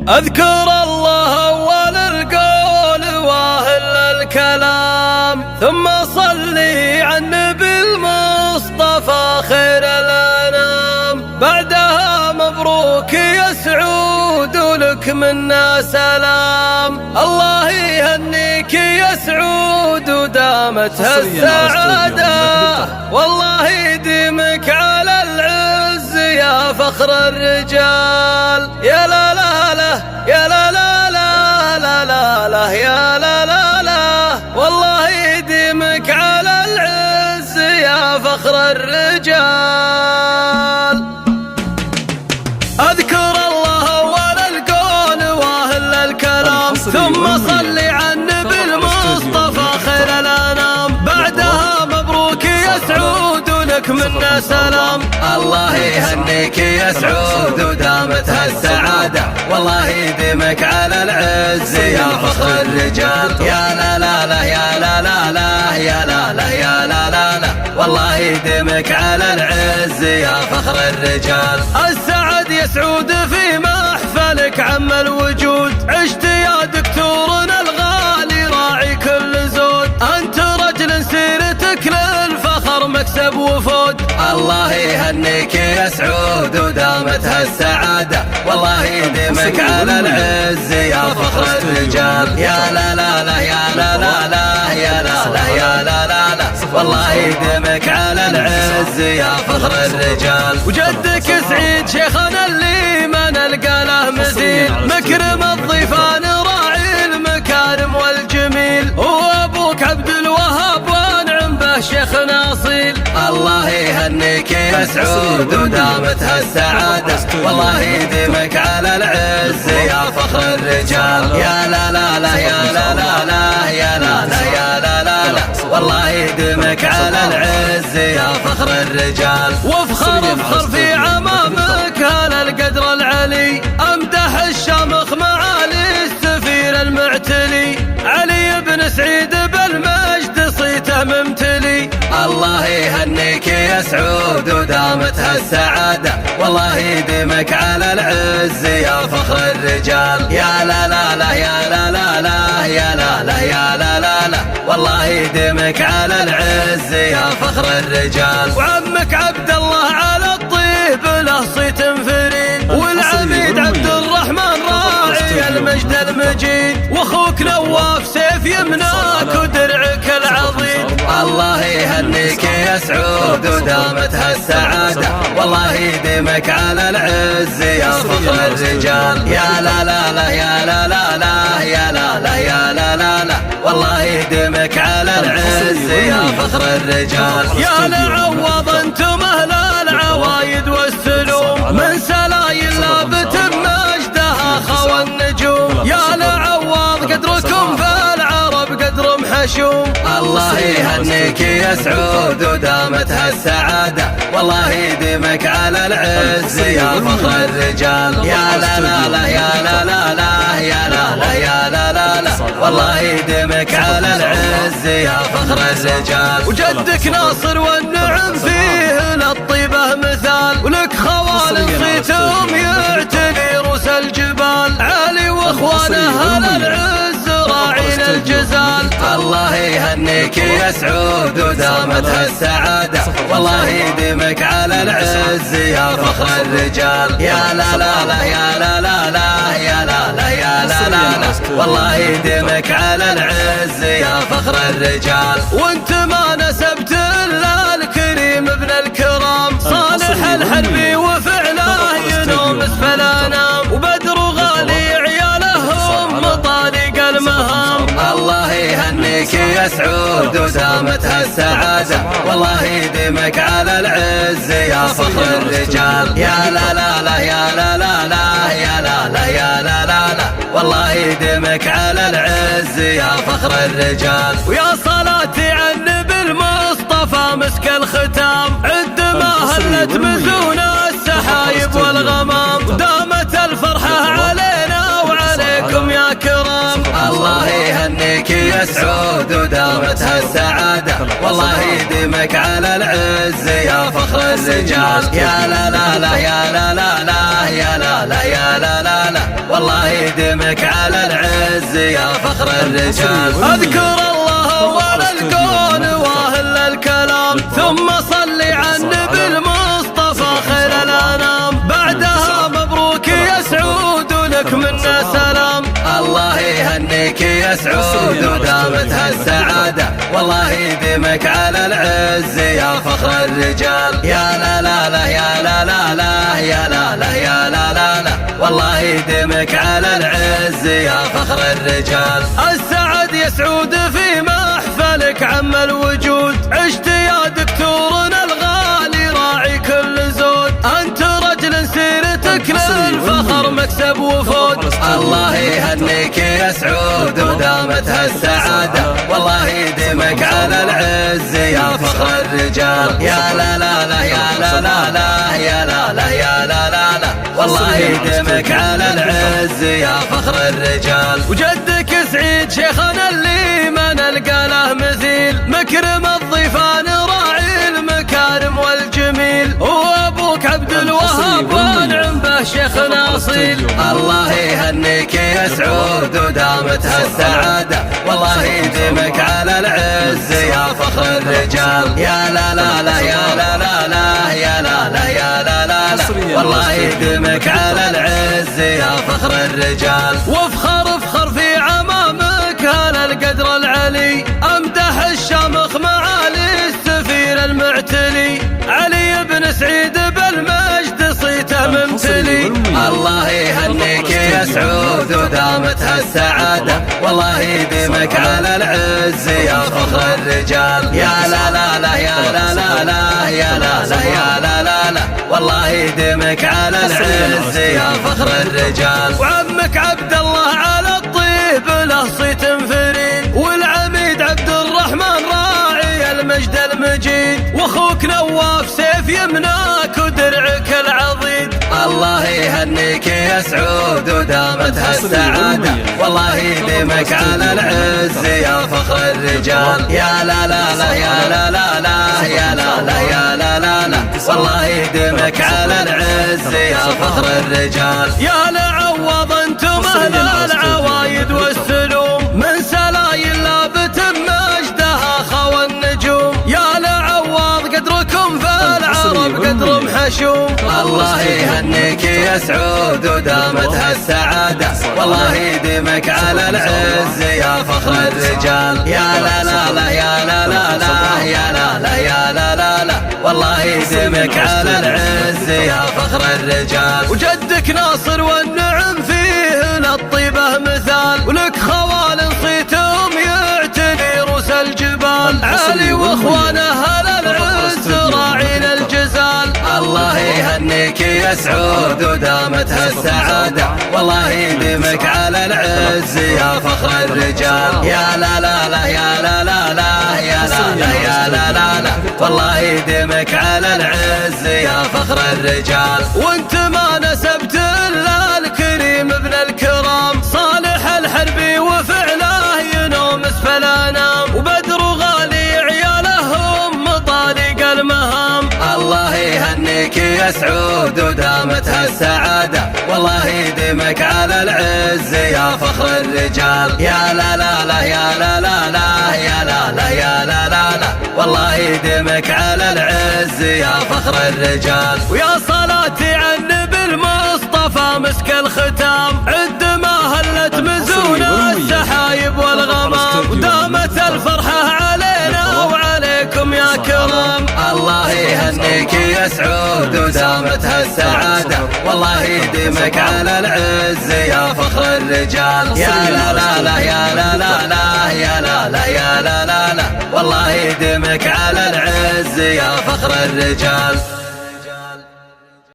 أذكر الله أول القول واهل الكلام، ثم صلي على النبي المصطفى خير الأنام. بعدها مبروك يا سعود ولك منا سلام. الله يهنيك يا سعود ودامت هالسعادة، والله يديمك على العز يا فخر الرجال. يا لا لا لا يا لا لا لا لا لا لا يا لا لا لا، والله يديمك على العز يا فخر الرجال. أذكر الله أول القول واهل الكلام، ثم صلي على النبي المصطفى خير الأنام. بعدها مبروك يا سعود ولك منا سلام. الله يهنيك يا سعود ودامت هالسعادة، والله يديمك على العز يا فخر الرجال. يا لا لا لا يا لا لا لا يا لا لا يا لا لا لا، والله يديمك على العز يا فخر الرجال. السعد يا سعود في محفلك عم الوجود، عشت يا دكتورنا الغالي راعي كل زود. أنت رجل سيرتك للفخر مكسب وفود. الله يهنيك يا سعود ودامت هالسعادة، والله يديمك على العز يا فخر الرجال. يا لا لا لا يا لا لا لا يا لا لا يا لا لا لا، والله يديمك على العز يا فخر الرجال. وجدك سعيد شيخنا اللي ما نلقى له مثيل، مكرم الضيفان راعي المكارم والجميل. وابوك عبد الوهاب وانعم به شيخنا اصيل. الله يهنيك يا سعود ودامت هالسعادة، والله يديمك على العز يا فخر الرجال. يا لا لا لا يا لا لا لا يا لا لا يا لا لا لا، والله يديمك على العز يا فخر الرجال. وافخر افخر في عمامك هذا القدر العلي، امدح الشامخ معالي السفير المعتلي. علي بن سعيد بالمجد صيته ممتلي. الله يهنيك يا سعود ودامت هالسعادة، والله يديمك على العز يا فخر الرجال. يا لا لا لا يا لا لا لا يا لا لا يا لا لا لا، والله يديمك على العز يا فخر الرجال. وعمك عبد الله على الطيب له صيت فريد، والعميد عبد الرحمن راعي المجد المجيد. واخوك نواف سيف يمناك ودرعك العظيم. الله يهنيك يا سعود ودامت هالسعادة، والله يديمك على العز يا فخر الرجال. يا لا لا لا يا لا لا لا يا لا لا يا لا لا لا، والله يديمك على العز يا فخر الرجال. يا لعوض انتم اهل العوايد والسلوم، من سلايل لابت مجدها خوى النجوم. يا لعوض قدركم في العرب قدر محشوم. الله يهنيك يا سعود ودامت هالسعادة، والله يديمك على العز يا فخر الرجال. يا لا لا لا يا لا لا لا يا لا لا يا لا لا لا، والله يديمك على العز يا فخر الرجال. وجدك ناصر والنعم فيه للطيبة مثال، ولك خوال صيتهم يعتلي رؤوس الجبال. علي واخوانه على العز راعين الجزال. الله يهنيك يا سعود ودامت هالسعادة، والله يديمك على العز يا فخر الرجال. يا لا لا لا يا لا لا لا يا لا لا يا لا لا لا، والله يديمك على العز يا فخر الرجال. وانت ما نسبت الا الكريم ابن الكرام، صالح الحربي وفعله ينوم اسفل انام. وبدر غالي عيالهم مطارق المهام. الله يهنيك يا سعود ودامت هالسعادة، والله يديمك على العز يا فخر الرجال. يا لا لا لا يا لا لا لا يا لا لا يا لا لا لا، والله يديمك على العز يا فخر الرجال. ويا صلاتي على النبي المصطفى مسك الختام، عد ما هلت مزون السحايب والغمام. دامت الفرحة علينا وعليكم يا كرام. الله يهنيك يا سعود ودامت هالسعادة، والله يديمك على العز يا فخر الرجال. يا لا لا لا يا لا لا لا يا لا لا يا لا لا لا والله يديمك على العز يا فخر الرجال. اذكر الله اول الكون واهل الكلام ثم صلي على النبي المصطفى خير الانام. بعدها مبروك يا سعود ولك منا سلام. الله يهنيك يا سعود ودامت هالسعادة والله يديمك على العز يا فخر الرجال. يا لا لا لا يا لا لا لا يا لا لا يا لا لا لا والله يديمك على العز يا فخر الرجال. السعد يا سعود في محفلك عم الوجود. عشت يا دكتورنا الغالي راعي كل زود. انت رجل سيرتك للفخر مكسب وفود. الله يهنيك يا سعود ودامت هالسعادة والله يديمك على العز يا فخر الرجال. يا لا لا لا يا لا لا لا يا لا لا يا لا لا لا والله يديمك على العز يا فخر الرجال. وجدك سعيد شيخنا اللي ما نلقى له مثيل. مكرم الضيفان راعي المكارم والجميل. وابوك عبد الوهاب وانعم به شيخنا اصيل. الله يهنيك يا سعود ودامت هالسعادة والله يديمك على العز يا فخر الرجال. يا لا لا لا يا لا لا لا يا لا لا يا لا لا لا والله يديمك على العز يا فخر الرجال. وافخر في عمامك هذا القدر العلي. امدح الشامخ معالي السفير المعتلي. علي بن سعيد بالمجد صيته ممتلي. الله يهنيك يا سعود ودامت هالسعادة والله يديمك على العز يا فخر الرجال. يا لا لا لا يا لا لا لا يا لا لا يا لا لا لا والله يديمك على العز يا فخر الرجال. وعمك عبد الله على الطيب له صيت فريد. والعميد عبد الرحمن راعي المجد المجيد. واخوك نواف سيف يمناك ودرعك العضيد. الله يهنيك يا سعود ودامت هالسعادة والله يديمك على العز يا فخر الرجال. يا لا لا لا يا لا لا لا يا لا لا يا لا لا لا والله يديمك على العز يا فخر الرجال. يا لعوض انتم اهل العوايد والسلوم. من سلايل لابت مجدها خوى النجوم. يا لعوض قدركم في العرب قدر محشوم. الله يهنيك يا سعود ودامت هالسعادة والله يديمك على العز يا فخر الرجال. يا لا لا لا يا لا لا لا يا لا لا يا لا لا لا والله يديمك على العز يا فخر الرجال. وجدك ناصر والنعم فيه للطيبة مثال. ولك خوال صيتهم يعتلي رؤوس الجبال. علي واخوانه هل العز راعين الجزال. الله يهنيك يا سعود ودامت هالسعادة والله يديمك على العز يا فخر الرجال. يا لا لا لا يا لا لا لا يا لا لا يا لا لا لا والله يديمك على العز يا فخر الرجال. وانت ما نسبت الا الكريم ابن الكرام. صالح الحربي وفعله ينوم اسفل انام. وبدر غالي عيالهم مطارق المهام. الله يهنيك يا سعود ودامت هالسعادة والله يديمك على العز يا فخر الرجال. يا لا لا لا يا لا لا لا يا لا لا يا لا لا لا والله يديمك على العز يا فخر الرجال. ويا صلاتي على النبي المصطفى مسك الختام. عد ما هلت مزون السحايب والغمام. ودامت الفرحة علينا وعليكم يا كرام. الله يهنيك يا سعود ودامت هالسعادة والله يديمك على العز يا فخر الرجال. يا لا لا لا يا لا لا لا يا لا لا يا لا لا لا والله يديمك على العز يا فخر الرجال.